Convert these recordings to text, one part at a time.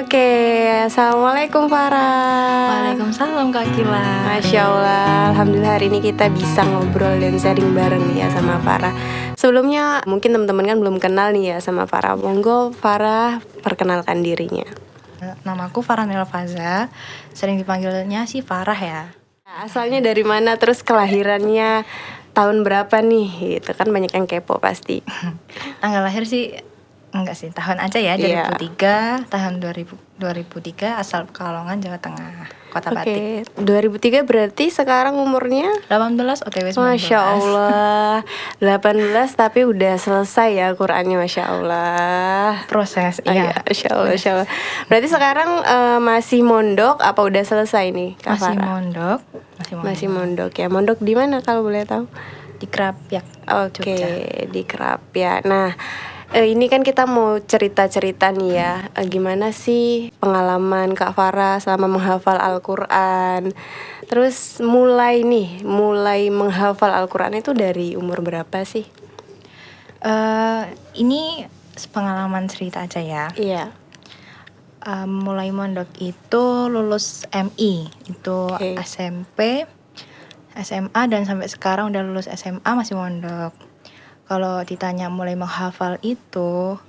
Oke, Assalamualaikum Farah. Waalaikumsalam Kak Kila. Masya Allah, Alhamdulillah hari ini kita bisa ngobrol dan sharing bareng nih ya sama Farah. Sebelumnya mungkin teman-teman kan belum kenal nih ya sama Farah. Monggo Farah perkenalkan dirinya. Namaku Farah Nelfaza, sering dipanggilnya sih Farah ya. Asalnya dari mana, terus kelahirannya tahun berapa nih? Itu kan banyak yang kepo pasti. Tanggal lahir sih enggak sih, tahun aja ya, 2003, tahun 2003, asal Pekalongan, Jawa Tengah, Kota Batik. 2003 berarti sekarang umurnya 18, OTW 19. Masya Allah, 18 tapi udah selesai ya Qurannya, Masya Allah. Proses, iya. Masya Allah, Masya Allah. Berarti sekarang masih mondok apa udah selesai nih Kak Masih Farah? mondok. Masih mondok ya. Mondok di mana kalau boleh tahu? Di Krapyak, Oke, di Krapyak. Nah, ini kan kita mau cerita-cerita nih ya, gimana sih pengalaman Kak Farah selama menghafal Al-Quran. Terus mulai menghafal Al-Quran itu dari umur berapa sih? Ini pengalaman cerita aja ya. Iya. Mulai mondok itu lulus MI, itu SMP, SMA, dan sampai sekarang udah lulus SMA masih mondok. Kalau ditanya mulai menghafal itu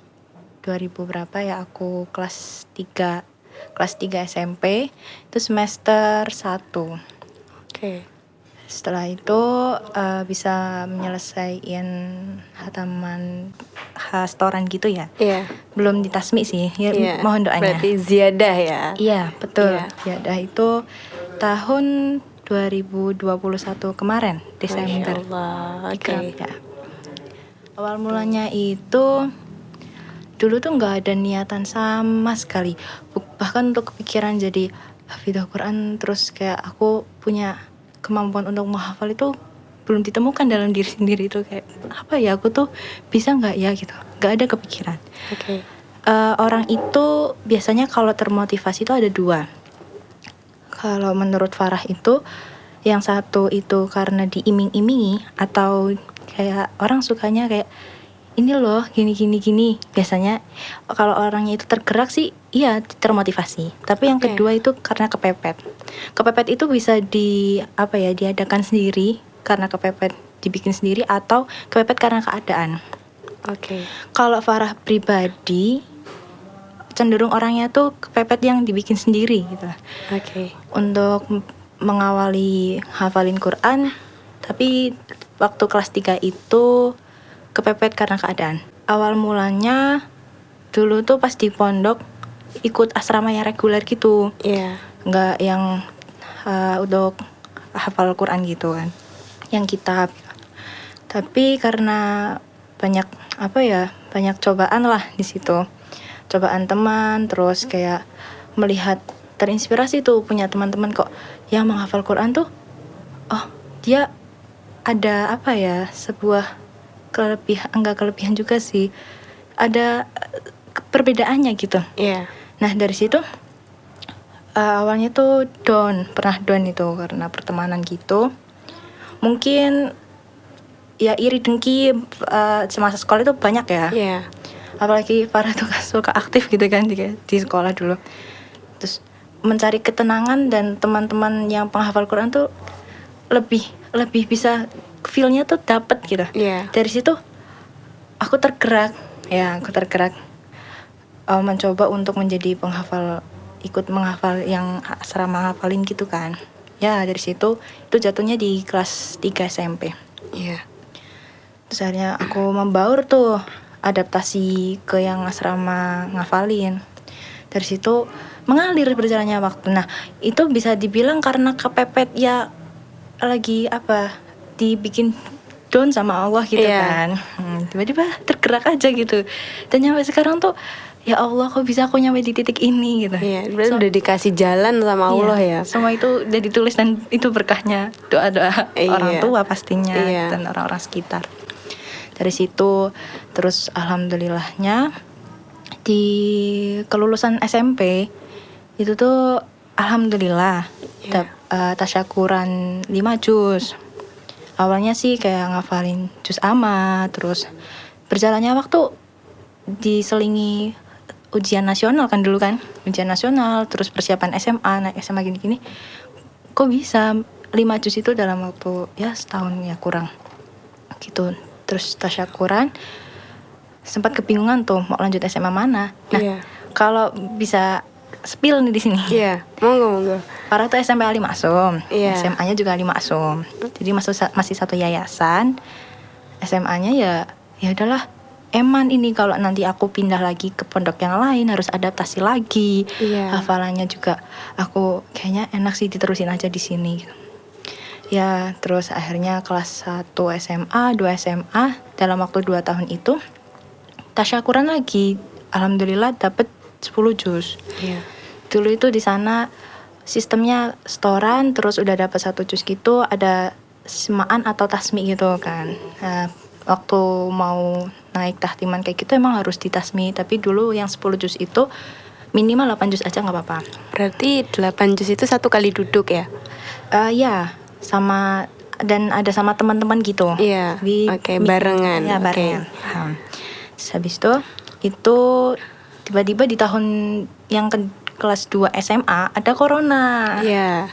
2000 berapa ya, aku kelas 3 SMP, itu semester 1. Oke. Setelah itu bisa menyelesaikan hataman hastoran gitu ya. Iya. Belum ditasmi sih ya, mohon doanya. Berarti ziyadah ya. Iya betul. Ziyadah itu tahun 2021 kemarin, Desember. Masya Allah. Oke. Ya. Awal mulanya itu dulu tuh nggak ada niatan sama sekali, bahkan untuk kepikiran jadi hafidhah Quran, terus kayak aku punya kemampuan untuk menghafal itu belum ditemukan dalam diri sendiri. Itu kayak apa ya, aku tuh bisa nggak ya gitu, nggak ada kepikiran. Oke. Orang itu biasanya kalau termotivasi itu ada dua. Kalau menurut Farah itu, yang satu itu karena diiming-imingi, atau kayak orang sukanya kayak ini loh gini. Biasanya kalau orangnya itu tergerak sih iya termotivasi. Tapi yang kedua itu karena kepepet. Kepepet itu bisa diadakan sendiri karena kepepet dibikin sendiri, atau kepepet karena keadaan. Oke. Kalau Farah pribadi cenderung orangnya tuh kepepet yang dibikin sendiri gitu. Oke. Untuk mengawali hafalin Quran, tapi waktu kelas 3 itu kepepet karena keadaan. Awal mulanya dulu tuh pas di pondok ikut asrama yang reguler gitu. Iya. Nggak yang untuk hafal Quran gitu kan, yang kitab. Tapi karena banyak cobaan lah di situ. Cobaan teman, terus kayak melihat, terinspirasi tuh punya teman-teman kok yang menghafal Quran tuh, oh dia ada sebuah kelebihan juga sih, ada perbedaannya gitu. Iya. Nah dari situ awalnya tuh pernah down itu karena pertemanan gitu. Mungkin ya iri dengki semasa sekolah itu banyak ya. Iya. Apalagi Farah tuh suka aktif gitu kan di sekolah dulu. Terus mencari ketenangan, dan teman-teman yang penghafal Quran tuh lebih bisa feel-nya tuh dapet gitu. Dari situ aku tergerak mencoba untuk menjadi penghafal, ikut menghafal yang asrama hafalin gitu kan. Ya dari situ itu jatuhnya di kelas 3 SMP. Iya. Terus akhirnya aku membaur tuh adaptasi ke yang asrama ngafalin. Dari situ mengalir berjalannya waktu. Nah itu bisa dibilang karena kepepet ya, lagi dibikin down sama Allah gitu kan. Tiba-tiba tergerak aja gitu. Dan nyampe sekarang tuh ya Allah, kok bisa aku nyampe di titik ini gitu. Iya, berarti udah dikasih jalan sama Allah ya. Semua itu udah ditulis, dan itu berkahnya doa-doa orang tua pastinya dan orang-orang sekitar. Dari situ terus alhamdulillahnya di kelulusan SMP itu tuh alhamdulillah tasyakuran 5 juz. Awalnya sih kayak ngafalin juz amma, terus berjalannya waktu diselingi ujian nasional kan dulu kan, ujian nasional, terus persiapan SMA, naik SMA gini-gini. Kok bisa 5 juz itu dalam waktu ya setahun ya kurang gitu. Terus tasyakuran, sempat kebingungan tuh mau lanjut SMA mana. Nah, Iya. kalau bisa spill nih di sini. Iya, monggo. Farah tuh SMP Ali Maksum, Iya. SMA-nya juga Ali Maksum. Jadi masih satu yayasan. SMA-nya ya udahlah. Eman ini kalau nanti aku pindah lagi ke pondok yang lain harus adaptasi lagi. Iya. Hafalannya juga aku kayaknya enak sih diterusin aja di sini. Ya, terus akhirnya kelas 1 SMA, 2 SMA dalam waktu 2 tahun itu tasyakuran lagi. Alhamdulillah dapet 10 juz. Iya. Dulu itu di sana sistemnya setoran, terus udah dapat 1 juz gitu, ada semaan atau tasmi gitu kan. Nah, waktu mau naik tahtiman kayak gitu emang harus ditasmi, tapi dulu yang 10 juz itu minimal 8 juz aja nggak apa-apa. Berarti 8 juz itu 1 kali duduk ya? Ya, sama dan ada sama teman-teman gitu. Iya. Oke, barengan. Ya, barengan. Oke. Terus habis itu tiba-tiba di tahun yang kelas 2 SMA ada corona. Iya.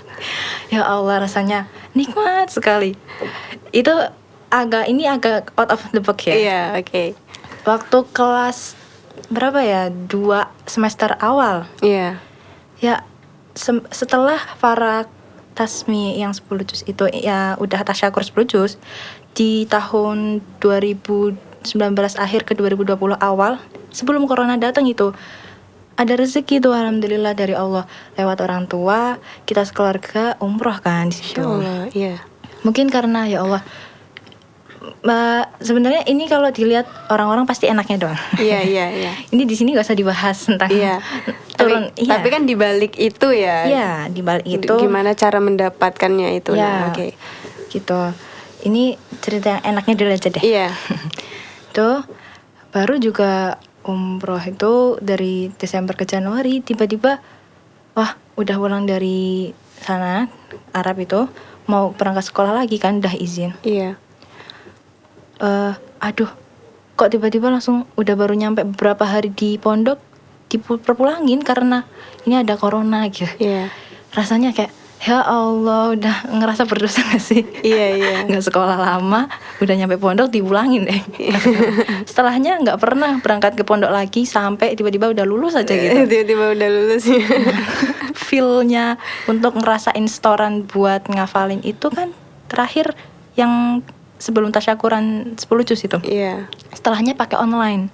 Ya Allah, rasanya nikmat sekali. Itu agak out of the box ya. Iya, oke. Waktu kelas berapa ya? 2 semester awal. Iya. Ya setelah Farah tasmi yang 10 juz itu ya udah tasyakur 10 juz di tahun 2019 akhir ke 2020 awal sebelum corona datang itu ada rezeki tuh alhamdulillah dari Allah lewat orang tua, kita sekeluarga umroh kan di situ. Insyaallah, iya. Mungkin karena ya Allah sebenarnya ini kalau dilihat orang-orang pasti enaknya doang. Iya. Ini di sini gak usah dibahas tentang Iya. turun. Tapi kan dibalik itu ya. Iya, dibalik itu Gimana cara mendapatkannya itu? Ya, Nah, oke. gitu. Ini cerita yang enaknya dulu aja deh. Iya. Tuh baru juga umroh itu dari Desember ke Januari, tiba-tiba wah udah pulang dari sana Arab itu mau berangkat sekolah lagi kan, udah izin. Iya. Aduh, kok tiba-tiba langsung udah baru nyampe beberapa hari di pondok diperpulangin karena ini ada corona gitu. Iya. Rasanya kayak ya Allah, udah ngerasa berdosa gak sih? Iya. Nggak sekolah lama, udah nyampe pondok dipulangin deh. Setelahnya nggak pernah berangkat ke pondok lagi sampai tiba-tiba udah lulus aja gitu. Tiba-tiba udah lulus ya. Feel-nya untuk ngerasain setoran buat ngafalin itu kan terakhir yang sebelum tasyakuran 10 juz itu. Iya. Setelahnya pakai online.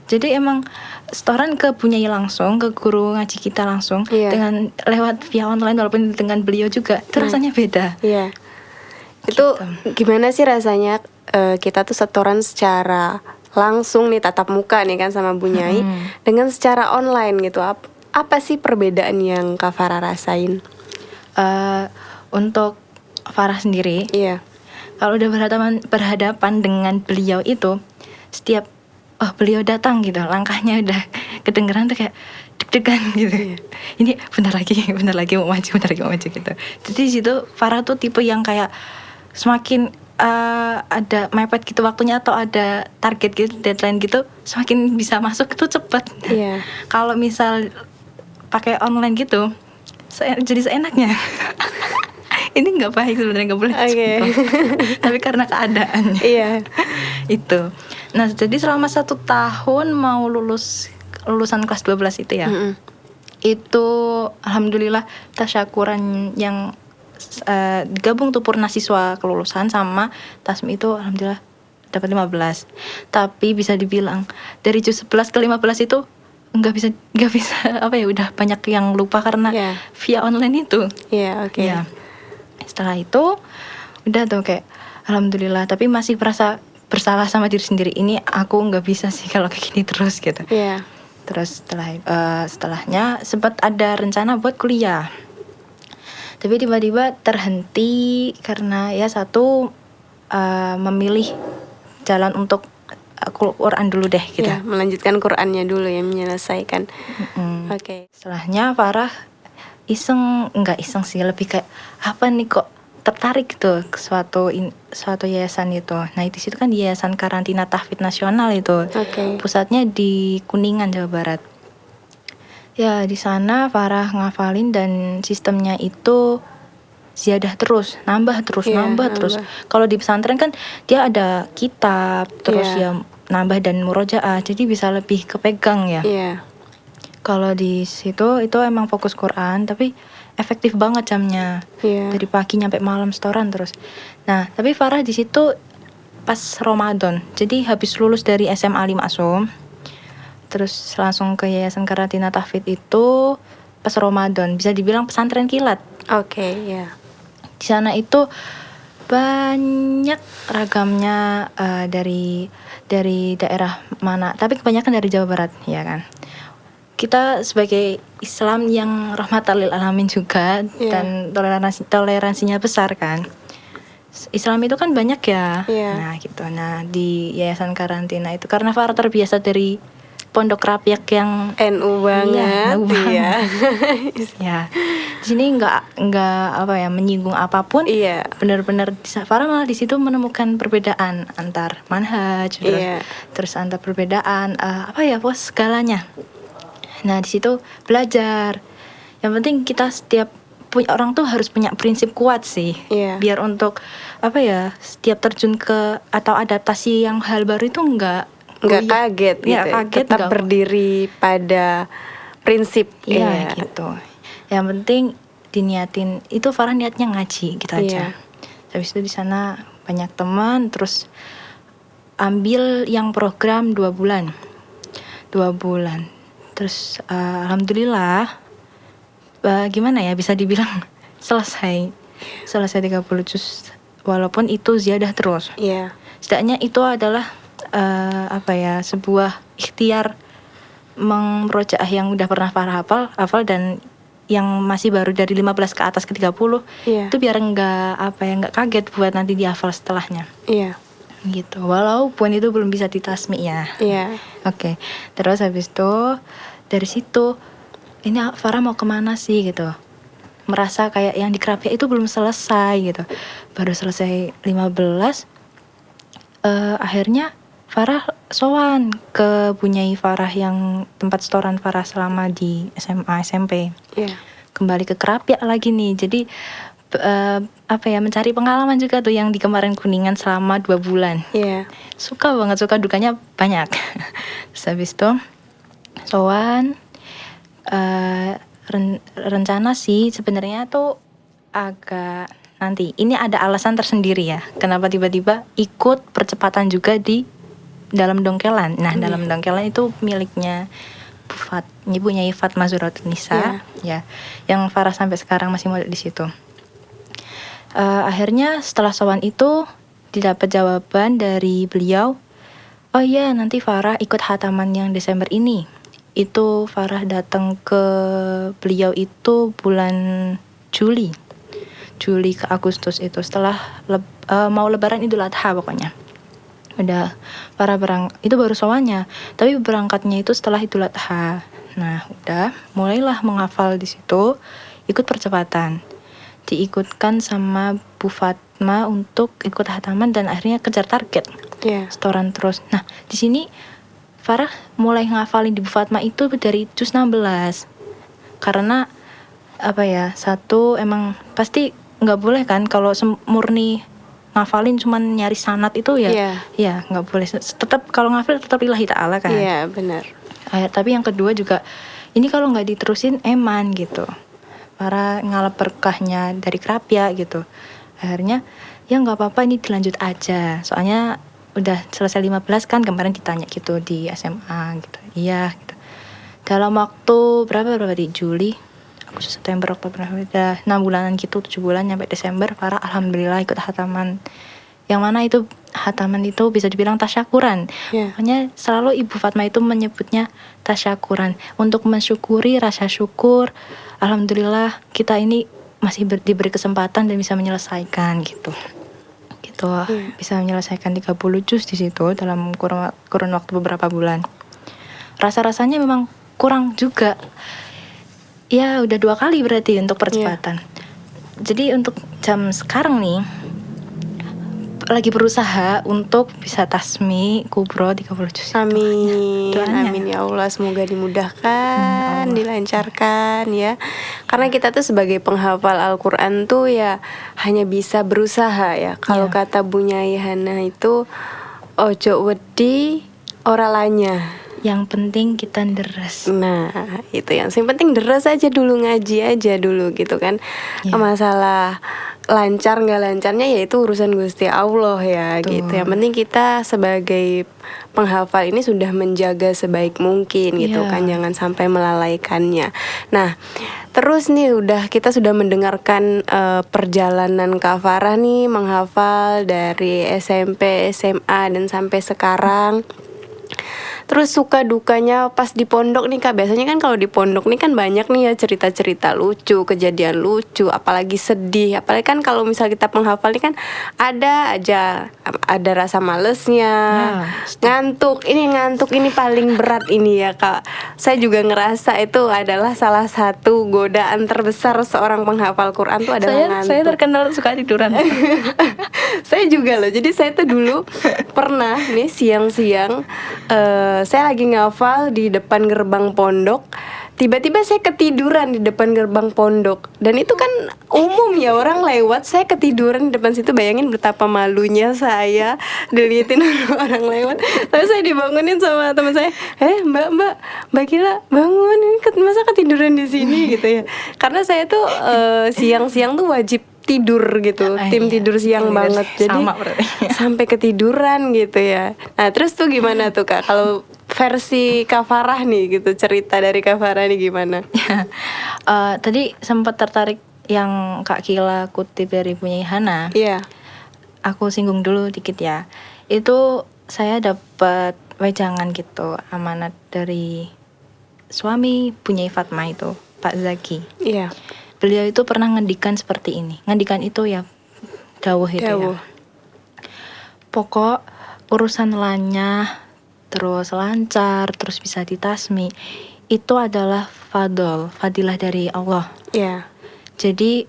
Jadi emang setoran ke Bunyai langsung, ke guru ngaji kita langsung, Iya. dengan lewat via online walaupun dengan beliau juga, itu rasanya beda. Iya. Itu gimana sih rasanya kita tuh setoran secara langsung nih tatap muka nih kan sama Bunyai dengan secara online gitu. Apa sih perbedaan yang Kak Farah rasain? Untuk Farah sendiri, Iya. kalau udah berhadapan dengan beliau itu, setiap beliau datang gitu, langkahnya udah kedengeran tuh kayak deg-degan gitu. Ini bentar lagi mau maju gitu. Jadi di situ Farah tuh tipe yang kayak semakin ada mepet gitu waktunya atau ada target gitu, deadline gitu, semakin bisa masuk itu cepet. Iya. Kalau misal pakai online gitu, jadi seenaknya. Ini nggak baik sebenarnya, nggak boleh Oke. tapi karena keadaannya. Iya. Itu. Nah, jadi selama 1 tahun mau lulusan kelas 12 itu ya. Itu alhamdulillah tasyakuran yang digabung tuh purna siswa kelulusan sama tasmi itu alhamdulillah dapat 15. Tapi bisa dibilang dari juz 11 ke 15 itu nggak bisa apa ya, udah banyak yang lupa karena via online itu. Iya, oke. Ya. Setelah itu udah tuh kayak alhamdulillah, tapi masih merasa bersalah sama diri sendiri. Ini aku nggak bisa sih kalau kayak gini terus gitu. Iya. Terus setelahnya sempat ada rencana buat kuliah, tapi tiba-tiba terhenti karena ya satu memilih jalan untuk Quran dulu deh gitu. Ya, melanjutkan Qurannya dulu ya, menyelesaikan. Oke. Setelahnya Farah nggak iseng sih, lebih kayak apa nih kok tertarik gitu ke suatu yayasan itu. Nah, di situ kan Yayasan Karantina Tahfidz Nasional itu. Oke. Pusatnya di Kuningan, Jawa Barat. Ya di sana Farah ngafalin dan sistemnya itu ziyadah terus, nambah terus, Iya, nambah terus. nambah. Kalau di pesantren kan dia ada kitab, terus Iya. ya nambah dan murojaah, jadi bisa lebih kepegang ya. Iya. Kalau di situ itu emang fokus Quran, tapi efektif banget jamnya. Iya. Dari pagi nyampe malam setoran terus. Nah, tapi Farah di situ pas Ramadan. Jadi habis lulus dari SMA 5 Asum, terus langsung ke Yayasan Karantina Tahfidz itu pas Ramadan. Bisa dibilang pesantren kilat. Oke, ya. Di sana itu banyak ragamnya dari daerah mana, tapi kebanyakan dari Jawa Barat, ya kan. Kita sebagai Islam yang rahmatan lil alamin juga, Iya. dan toleransinya besar kan. Islam itu kan banyak ya. Iya. Nah, gitu. Nah, di Yayasan Karantina itu karena Farah terbiasa dari pondok rakyat yang NU banget. NU banget. Iya. ya. Di sini nggak apa ya, menyinggung apapun. Iya. Benar-benar Farah malah di situ menemukan perbedaan antar manhaj, Iya. terus antar perbedaan segalanya. Nah, di situ belajar. Yang penting kita orang tuh harus punya prinsip kuat sih. Iya. Biar untuk setiap terjun ke atau adaptasi yang hal baru itu nggak kaget gitu. Nggak kaget, Tetap nggak- berdiri pada prinsip. Iya gitu. Yang penting diniatin, itu Farah niatnya ngaji gitu aja. Habis itu di sana banyak teman, terus ambil yang program 2 bulan. Terus alhamdulillah gimana ya, bisa dibilang selesai 30 juz, walaupun itu ziyadah terus. Iya. Setidaknya itu adalah sebuah ikhtiar memurojaah yang udah pernah Farah hafal dan yang masih baru dari 15 ke atas ke 30. Iya. Itu biar nggak kaget buat nanti dihafal setelahnya. Iya. Gitu. Walaupun itu belum bisa ditasmi ya. Iya. Oke. Terus habis itu dari situ ini Farah mau kemana sih gitu. Merasa kayak yang di Krapia itu belum selesai gitu. Baru selesai 15. Akhirnya Farah sowan ke Bunyai Farah yang tempat setoran Farah selama di SMA SMP. Iya. Kembali ke Krapia lagi nih. Jadi mencari pengalaman juga tuh yang di kemarin Kuningan selama 2 bulan. Iya. Suka banget, suka dukanya banyak. Terus habis itu sowan, rencana sih sebenarnya tuh agak nanti. Ini ada alasan tersendiri ya. Kenapa tiba-tiba ikut percepatan juga di dalam Dongkelan. Nah, dalam Dongkelan itu miliknya ibunya Fatma Zuratunisa, ya, yang Farah sampai sekarang masih modal di situ. Akhirnya setelah sowan itu didapat jawaban dari beliau, oh iya nanti Farah ikut hataman yang Desember ini. Itu Farah datang ke beliau itu bulan Juli ke Agustus itu, setelah mau lebaran Idul Adha pokoknya. Udah Farah itu baru sowannya, tapi berangkatnya itu setelah Idul Adha. Nah, udah mulailah menghafal di situ, ikut percepatan. Diikutkan sama Bu Fatma untuk ikut hataman dan akhirnya kejar target. Setoran terus. Nah, di sini Farah mulai ngafalin di Bu Fatma itu dari juz 16. Karena satu emang pasti nggak boleh kan kalau murni ngafalin cuman nyari sanad itu ya nggak boleh. Tetap kalau ngafal tetap lillahi ta'ala kan. Iya, benar. Tapi yang kedua juga, ini kalau nggak diterusin eman gitu. Para ngalap berkahnya dari Krapia gitu. Akhirnya ya nggak apa-apa, ini dilanjut aja. Soalnya udah selesai 15 kan, kemarin ditanya gitu di SMA gitu. Iya gitu. Dalam waktu berapa di Juli, Agustus, September, Oktober, udah 6 bulanan gitu, 7 bulan sampai Desember, Farah alhamdulillah ikut hataman. Yang mana itu hataman itu bisa dibilang tasyakuran. Makanya selalu Ibu Fatma itu menyebutnya tasyakuran, untuk mensyukuri rasa syukur. Alhamdulillah kita ini masih diberi kesempatan dan bisa menyelesaikan gitu. Bisa menyelesaikan 30 juz di situ dalam kurun waktu beberapa bulan. Rasa-rasanya memang kurang juga. Ya udah 2 kali berarti untuk percepatan. Jadi untuk jam sekarang nih, lagi berusaha untuk bisa tasmi kubro 30 juz. Amin, Doanya. amin ya Allah, semoga dimudahkan, Allah. dilancarkan ya. Karena kita tuh sebagai penghafal Al-Quran tuh ya hanya bisa berusaha ya. Kalau Iya. kata Bu Nyai Hana itu ojo wedi ora lanya. Yang penting kita deres. Nah itu yang penting deres aja dulu, ngaji aja dulu gitu kan. Iya. Masalah lancar nggak lancarnya ya itu urusan Gusti Allah ya. Betul. Gitu. Yang penting kita sebagai penghafal ini sudah menjaga sebaik mungkin gitu Iya. kan, jangan sampai melalaikannya. Nah terus nih kita sudah mendengarkan perjalanan Kak Farah nih menghafal dari SMP, SMA dan sampai sekarang. Terus suka dukanya pas di pondok nih Kak. Biasanya kan kalau di pondok nih kan banyak nih ya cerita-cerita lucu, kejadian lucu, apalagi sedih. Apalagi kan kalau misal kita penghafal nih kan ada aja ada rasa malesnya, ngantuk. Ngantuk ini paling berat ini ya Kak. Saya juga ngerasa itu adalah salah satu godaan terbesar seorang penghafal Quran tuh adalah ngantuk. Saya terkenal suka tiduran. Saya juga loh. Jadi saya tuh dulu pernah nih siang-siang saya lagi ngafal di depan gerbang pondok. Tiba-tiba saya ketiduran di depan gerbang pondok. Dan itu kan umum ya, orang lewat saya ketiduran di depan situ. Bayangin betapa malunya saya dilihatin orang lewat. Tapi saya dibangunin sama teman saya. Mbak Gila bangun, masa ketiduran di sini gitu ya. Karena saya tuh siang-siang tuh wajib tidur gitu, tim tidur siang banget, jadi sama berarti. sampai ketiduran gitu ya. Nah terus tuh gimana tuh Kak, kalau versi Kak Farah nih gitu, cerita dari Kak Farah nih gimana? Tadi sempat tertarik yang Kak Kila kutip dari Bu Nyai Hana. Iya. Aku singgung dulu dikit ya. Itu saya dapat wejangan gitu, amanat dari suami Bu Nyai Fatma itu, Pak Zaki. Iya. Beliau itu pernah ngendikan seperti ini. Ngendikan itu ya dawuh itu ya. Pokok urusan lanyah, terus lancar, terus bisa ditasmi, itu adalah fadilah dari Allah. Iya. Jadi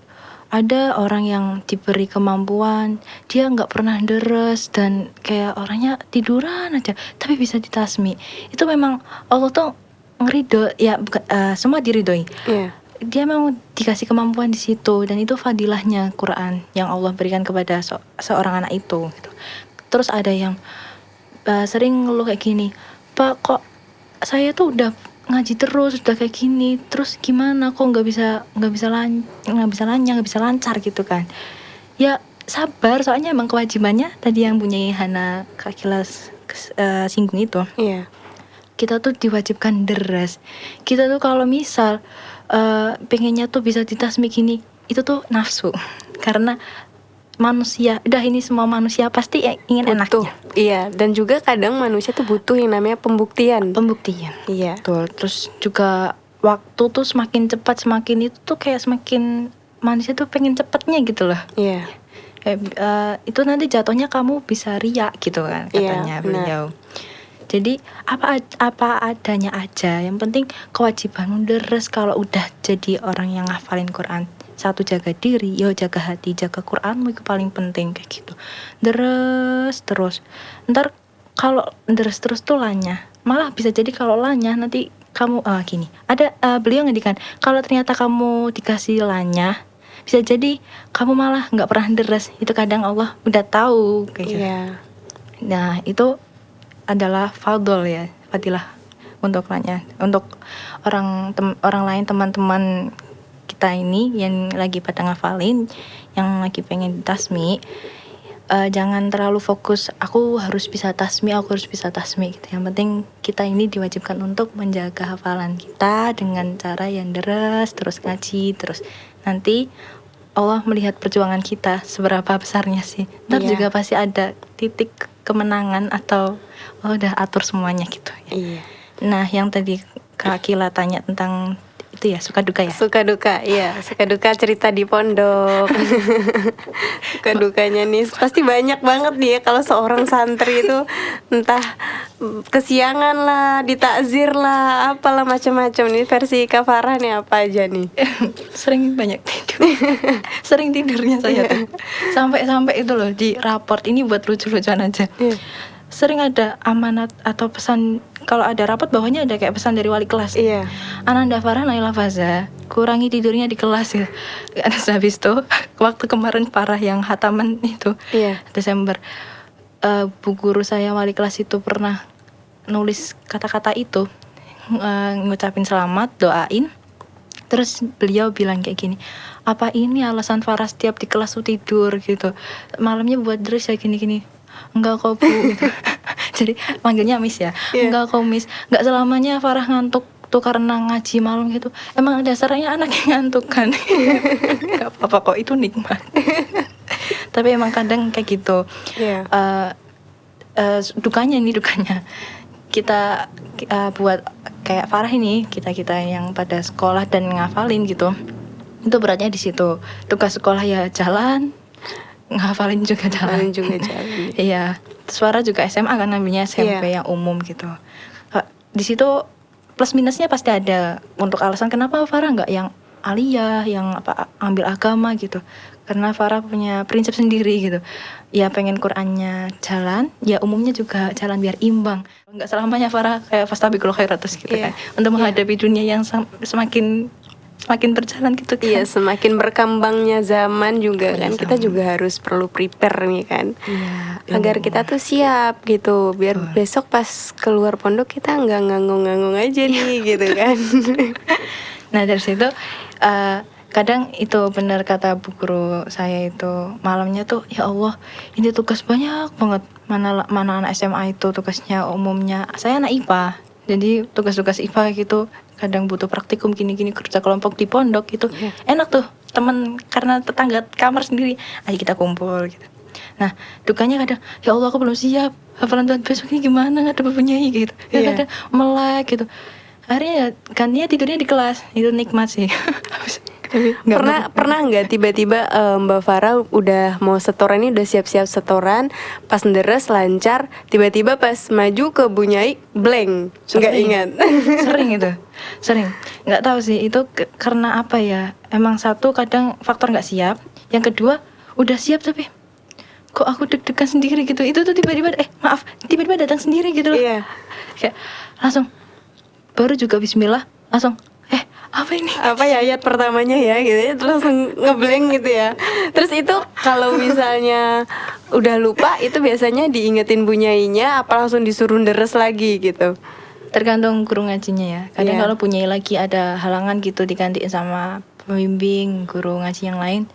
ada orang yang diberi kemampuan, dia nggak pernah deres dan kayak orangnya tiduran aja, tapi bisa ditasmi. Itu memang Allah tuh ngerido ya, semua diridoi. Iya. Dia mau dikasih kemampuan di situ, dan itu fadilahnya Quran yang Allah berikan kepada seorang anak itu gitu. Terus ada yang sering ngeluh kayak gini, Pak, kok saya tuh udah ngaji terus, udah kayak gini, terus gimana kok nggak bisa lancar gitu kan. Ya sabar, soalnya emang kewajibannya tadi yang punya Hana Kak Kilas singgung itu. Iya. Kita tuh diwajibkan deres. Kita tuh kalau misal pengennya tuh bisa ditasmi gini, itu tuh nafsu. Karena manusia, udah ini semua manusia pasti ingin enaknya. Iya, dan juga kadang manusia tuh butuh yang namanya pembuktian. Iya. Betul. Terus juga waktu tuh semakin cepat, semakin itu tuh kayak semakin manusia tuh pengen cepatnya gitu loh. Iya. Itu nanti jatuhnya kamu bisa riak gitu kan katanya beliau. Jadi apa adanya aja. Yang penting kewajibanmu deres. Kalau udah jadi orang yang ngafalin Quran, satu jaga diri, jaga hati, jaga Quranmu, itu paling penting kayak gitu. Deres terus. Ntar kalau deres terus tuh lanyah. Malah bisa jadi kalau lanyah nanti kamu gini. Ada beliau ngedikan, kalau ternyata kamu dikasih lanyah, bisa jadi kamu malah nggak pernah deres. Itu kadang Allah udah tahu kayak gitu. Iya. Nah itu adalah fadilah untuk lanyah. Untuk orang lain, teman-teman kita ini yang lagi pada ngafalin, yang lagi pengen tasmi, jangan terlalu fokus aku harus bisa tasmi gitu. Yang penting kita ini diwajibkan untuk menjaga hafalan kita dengan cara yang deres, terus ngaji, terus nanti Allah melihat perjuangan kita seberapa besarnya sih. Ntar juga pasti ada titik kemenangan atau udah atur semuanya gitu ya. Iya. Nah yang tadi Kak Kila tanya tentang itu ya, suka duka ya. Suka duka, iya, suka duka cerita di pondok. Suka dukanya nih pasti banyak banget nih ya kalau seorang santri itu, entah kesiangan lah, ditakzir lah, apalah macam-macam nih. Versi Kak Farah nih apa aja nih? Sering banyak tidur. Sering tidurnya saya tuh. Sampai itu loh di raport, ini buat lucu-lucuan aja. Iya. Sering ada amanat atau pesan, kalau ada rapat bawahnya ada kayak pesan dari wali kelas. Iya. Ananda Farah Naila Faza, kurangi tidurnya di kelas gitu. Terus habis itu waktu kemarin Farah yang hataman itu, Iya. Desember, bu guru saya wali kelas itu pernah nulis kata-kata itu, ngucapin selamat, doain. Terus beliau bilang kayak gini, apa ini alasan Farah setiap di kelas tuh tidur gitu, malamnya buat dress ya gini-gini. Enggak kok bu gitu. Jadi manggilnya Miss ya. Iya. Enggak kok Miss, enggak selamanya Farah ngantuk tuh karena ngaji malam gitu. Emang dasarnya anak yang ngantuk kan. Enggak apa-apa kok, itu nikmat. Tapi emang kadang kayak gitu. Iya. Dukanya kita buat kayak Farah ini, kita yang pada sekolah dan ngafalin gitu, itu beratnya di situ. Tugas sekolah ya jalan, ngafalin juga jalan. Iya, terus Farah juga SMA kan, ambilnya SMP yang umum gitu. Di situ plus minusnya pasti ada. Untuk alasan kenapa Farah nggak yang aliyah, yang ambil agama gitu, karena Farah punya prinsip sendiri gitu. Ya pengen Qur'annya jalan, ya umumnya juga jalan biar imbang. Nggak selamanya Farah kayak fastabiqul khairatus gitu kan, untuk menghadapi dunia yang semakin berjalan gitu kan. Iya, semakin berkembangnya zaman juga kan, kita juga harus perlu prepare nih kan. Iya, agar kita tuh siap gitu, biar besok pas keluar pondok kita nggak nganggung-nganggung aja nih gitu kan. Nah dari situ kadang itu benar kata bu guru saya itu, malamnya tuh ya Allah ini tugas banyak banget. Mana anak SMA itu tugasnya umumnya, saya anak IPA, jadi tugas-tugas IPA gitu kadang butuh praktikum gini-gini, kerja kelompok di pondok gitu. Enak tuh teman, karena tetangga kamar sendiri, ayo kita kumpul gitu. Nah dukanya kadang ya Allah aku belum siap, hafalan Tuhan besok ini gimana, ada punyai gitu ya. Kadang melek gitu, akhirnya ya gantinya tidurnya di kelas. Itu nikmat sih. Pernah nggak tiba-tiba Mbak Farah udah mau setoran, ini udah siap-siap setoran, pas deres lancar, tiba-tiba pas maju ke Bunyai blank, nggak ingat? Sering nggak tahu sih itu karena apa ya, emang satu kadang faktor nggak siap, yang kedua udah siap tapi kok aku deg-degan sendiri gitu. Itu tuh tiba-tiba tiba-tiba datang sendiri gitu loh. Iya. Kayak langsung baru juga bismillah langsung apa ini? Apa ya ayat pertamanya ya gitu ya, terus ngeblank gitu ya. Terus itu kalau misalnya udah lupa, itu biasanya diingetin bunyainya apa langsung disuruh deres lagi gitu? Tergantung guru ngajinya ya. Kadang kalau bunyai lagi ada halangan gitu, digantiin sama pembimbing guru ngaji yang lain.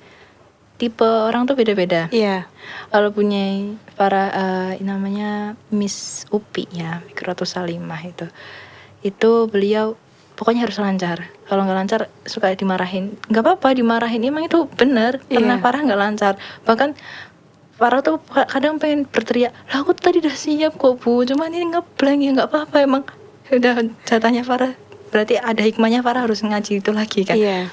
Tipe orang tuh beda-beda. Iya. Kalau bunyai para namanya Miss Upi ya, Mikratus Salimah itu beliau pokoknya harus lancar. Kalau nggak lancar suka dimarahin. Nggak apa-apa dimarahin, emang itu benar. Karena Farah nggak lancar. Bahkan Farah tuh kadang pengen berteriak, lah aku tadi udah siap kok bu, cuman ini ngeblank. Ya nggak apa-apa, emang udah jatahnya Farah. Berarti ada hikmahnya Farah harus ngaji itu lagi kan. Iya.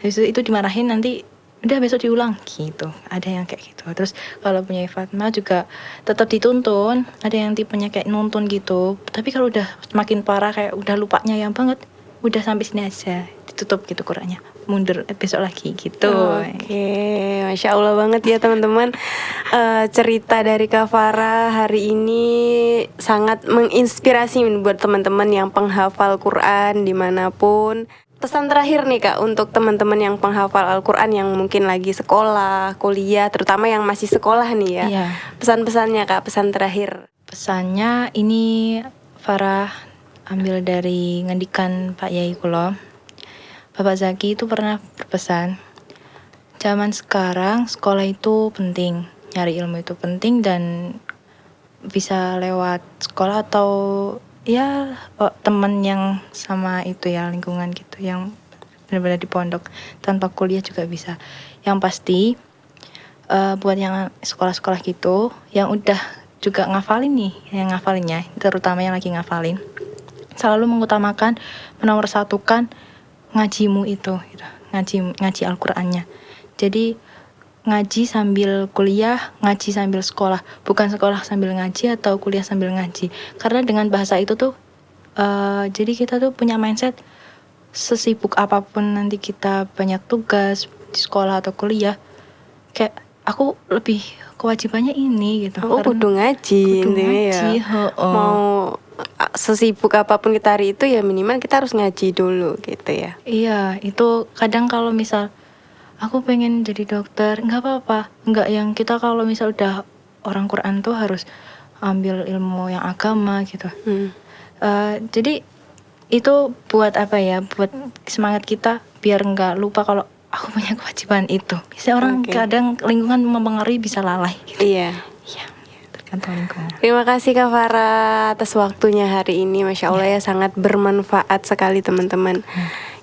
Itu dimarahin, nanti udah besok diulang gitu. Ada yang kayak gitu. Terus kalau punya Fatma juga tetap dituntun. Ada yang tipenya kayak nuntun gitu. Tapi kalau udah semakin parah, kayak udah lupanya yang banget, udah sampai sini aja, ditutup gitu Qur'annya, mundur besok lagi gitu. Oke, Masya Allah banget ya teman-teman. Cerita dari Kak Farah hari ini sangat menginspirasi buat teman-teman yang penghafal Quran dimanapun. Pesan terakhir nih Kak untuk teman-teman yang penghafal Al-Quran yang mungkin lagi sekolah, kuliah, terutama yang masih sekolah nih ya. Iya. Pesan-pesannya Kak, pesan terakhir. Pesannya ini Farah ambil dari ngendikan Pak Yai Kulo. Bapak Zaki itu pernah berpesan, zaman sekarang sekolah itu penting, nyari ilmu itu penting, dan bisa lewat sekolah atau ya teman yang sama itu ya, lingkungan gitu yang benar-benar di pondok, tanpa kuliah juga bisa. Yang pasti buat yang sekolah-sekolah gitu yang udah juga ngafalin nih, yang ngafalinnya terutama yang lagi ngafalin, selalu mengutamakan, menomorsatukan ngajimu itu gitu. Ngaji Al-Qur'annya. Jadi ngaji sambil kuliah, ngaji sambil sekolah, bukan sekolah sambil ngaji atau kuliah sambil ngaji. Karena dengan bahasa itu tuh jadi kita tuh punya mindset sesibuk apapun nanti kita banyak tugas di sekolah atau kuliah, kayak aku lebih kewajibannya ini gitu. Aku kudu ngaji intinya ya. Mau sesibuk apapun kita hari itu ya minimal kita harus ngaji dulu gitu ya. Iya, itu kadang kalau misal aku pengen jadi dokter, nggak apa-apa. Nggak yang kita kalau misal udah orang Quran tuh harus ambil ilmu yang agama gitu. Jadi itu buat apa ya? Buat semangat kita biar nggak lupa kalau aku punya kewajiban itu. Biasanya orang kadang lingkungan mempengaruhi bisa lalai. Gitu. Iya. Iya, tergantung lingkungan. Terima kasih Kak Farah atas waktunya hari ini. Masya Allah ya sangat bermanfaat sekali teman-teman.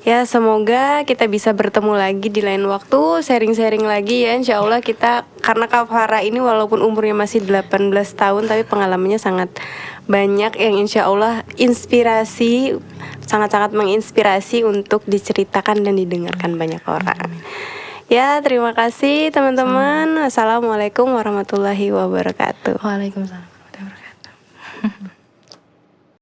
Ya semoga kita bisa bertemu lagi di lain waktu, sharing-sharing lagi ya. Insya Allah kita, karena Kak Farah ini walaupun umurnya masih 18 tahun tapi pengalamannya sangat banyak yang insya Allah inspirasi, sangat-sangat menginspirasi untuk diceritakan dan didengarkan banyak orang. Ya terima kasih teman-teman. Assalamualaikum warahmatullahi wabarakatuh. Waalaikumsalam.